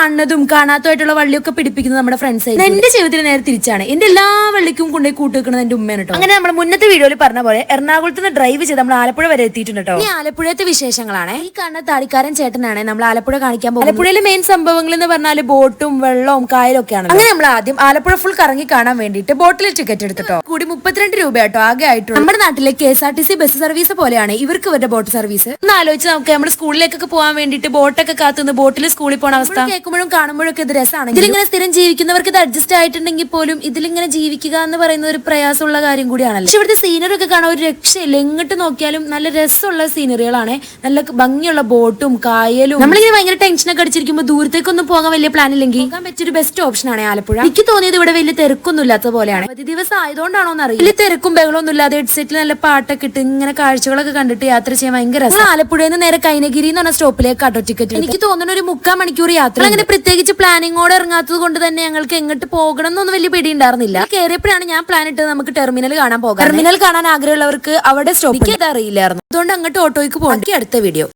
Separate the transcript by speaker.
Speaker 1: കാണുന്നതും കാണാത്തതായിട്ടുള്ള വള്ളിയൊക്കെ പിടിപ്പിക്കുന്നത് നമ്മുടെ ഫ്രണ്ട്സ്. എന്റെ ജീവിതത്തിൽ നേരെ തിരിച്ചാണ്. എന്റെ എല്ലാ വള്ളിക്കും കൊണ്ടുപോയി കൂട്ടുവെക്കുന്നത് എന്റെ ഉമ്മയാണ് കേട്ടോ. അങ്ങനെ നമ്മൾ മുന്നത്തെ വീഡിയോയിൽ പറഞ്ഞ പോലെ എറണാകുളത്ത് നിന്ന് ഡ്രൈവ് ചെയ്ത് നമ്മൾ ആലപ്പുഴ വരെ എത്തിയിട്ടുണ്ട് കേട്ടോ. ഈ ആലപ്പുഴത്തെ വിശേഷങ്ങളാണ്. ഈ കാണുന്ന താടിക്കാരൻ ചേട്ടനാണ് നമ്മൾ ആലപ്പുഴ കാണിക്കാൻ പോകുന്നത്. ആലപ്പുഴയിലെ മെയിൻ സംഭവങ്ങൾ എന്ന് പറഞ്ഞാൽ ബോട്ടും വെള്ളവും കായലും ഒക്കെയാണ്. അങ്ങനെ നമ്മൾ ആദ്യം ആലപ്പുഴ ഫുൾ കറങ്ങി കാണാൻ വേണ്ടിയിട്ട് ബോട്ടിൽ ടിക്കറ്റ് എടുത്തിട്ടോ. കൂടി 32 രൂപ കേട്ടോ ആകെ ആയിട്ടുള്ളൂ. നമ്മുടെ നാട്ടിലെ KSRTC ബസ് സർവീസ് പോലെയാണ് ഇവർക്ക് ഇവരുടെ ബോട്ട് സർവീസ്. ഒന്ന് ആലോചിച്ച് നമുക്ക് നമ്മുടെ സ്കൂളിലേക്കൊക്കെ പോകാൻ വേണ്ടിയിട്ട് ബോട്ടൊക്കെ കാത്തുനിന്ന് ബോട്ടിൽ സ്കൂളിൽ പോണ അവസ്ഥ കേൾക്കുമ്പോഴും കാണുമ്പോഴൊക്കെ ഇത് രസമാണ്. ഇതിലിങ്ങനെ സ്ഥിരം ജീവിക്കുന്നവർക്ക് ഇത് അഡ്ജസ്റ്റ് ആയിട്ടുണ്ടെങ്കിൽ പോലും ഇതിലിങ്ങനെ ജീവിക്കുക എന്ന് പറയുന്നത് ഒരു പ്രയാസമുള്ള കാര്യം കൂടിയാണല്ലോ. പക്ഷെ ഇവിടുത്തെ സീനറി ഒക്കെ കാണാൻ ഒരു രക്ഷയില്ല. എങ്ങോട്ട് നോക്കിയാലും നല്ല രസമുള്ള സീനറികളാണ്. നല്ല ഭംഗിയുള്ള ബോട്ടും കായലും. നമ്മളിങ്ങനെ ഭയങ്കര ടെൻഷനൊക്കെ അടിച്ചിരിക്കുമ്പോൾ ദൂരത്തേക്കൊന്നും പോകാൻ വലിയ പ്ലാൻ ഇല്ലെങ്കിൽ പോകാൻ പറ്റിയൊരു ബെസ്റ്റ് ഓപ്ഷൻ ആണ് ആലപ്പുഴ. എനിക്ക് തോന്നിയത് ഇവിടെ വലിയ തിരക്കൊന്നും ഇല്ലാത്ത പോലെയാണ്. അവധി ദിവസം ആയതുകൊണ്ടാണോ എന്നറിയില്ല. വലിയ തിരക്കും ബഹളമൊന്നും ഇല്ലാതെ ഹെഡ്സെറ്റിൽ നല്ല പാട്ടൊക്കെ ഇട്ട് ഇങ്ങനെ കാഴ്ചകളൊക്കെ കണ്ടിട്ട് യാത്ര ചെയ്യാൻ ഭയങ്കര രസം. ആലപ്പുഴയിൽ നിന്ന് നേരെ കൈനഗിരി എന്ന് പറഞ്ഞ സ്റ്റോപ്പിലേക്ക് ആട്ടോ ടിക്കറ്റ്. എനിക്ക് തോന്നുന്ന ഒരു 3/4 മണിക്കൂർ യാത്ര. അങ്ങനെ പ്രത്യേകിച്ച് പ്ലാനിങ്ങോടെ ഇറങ്ങാത്തത് കൊണ്ട് തന്നെ ഞങ്ങൾക്ക് എങ്ങോട്ട് പോകണം എന്നൊന്നും വലിയ പിടി ഉണ്ടായിരുന്നില്ല. കയറിയപ്പോഴാണ് ഞാൻ പ്ലാൻ ഇട്ടത് നമുക്ക് ടെർമിനൽ കാണാൻ പോകാം. ടെർമിനൽ കാണാൻ ആഗ്രഹമുള്ളവർക്ക് അവിടെ സ്റ്റോപ്പ് അറിയില്ലായിരുന്നു. അതുകൊണ്ട് അങ്ങോട്ട് ഓട്ടോയ്ക്ക് പോകേണ്ടി അടുത്ത വീഡിയോ.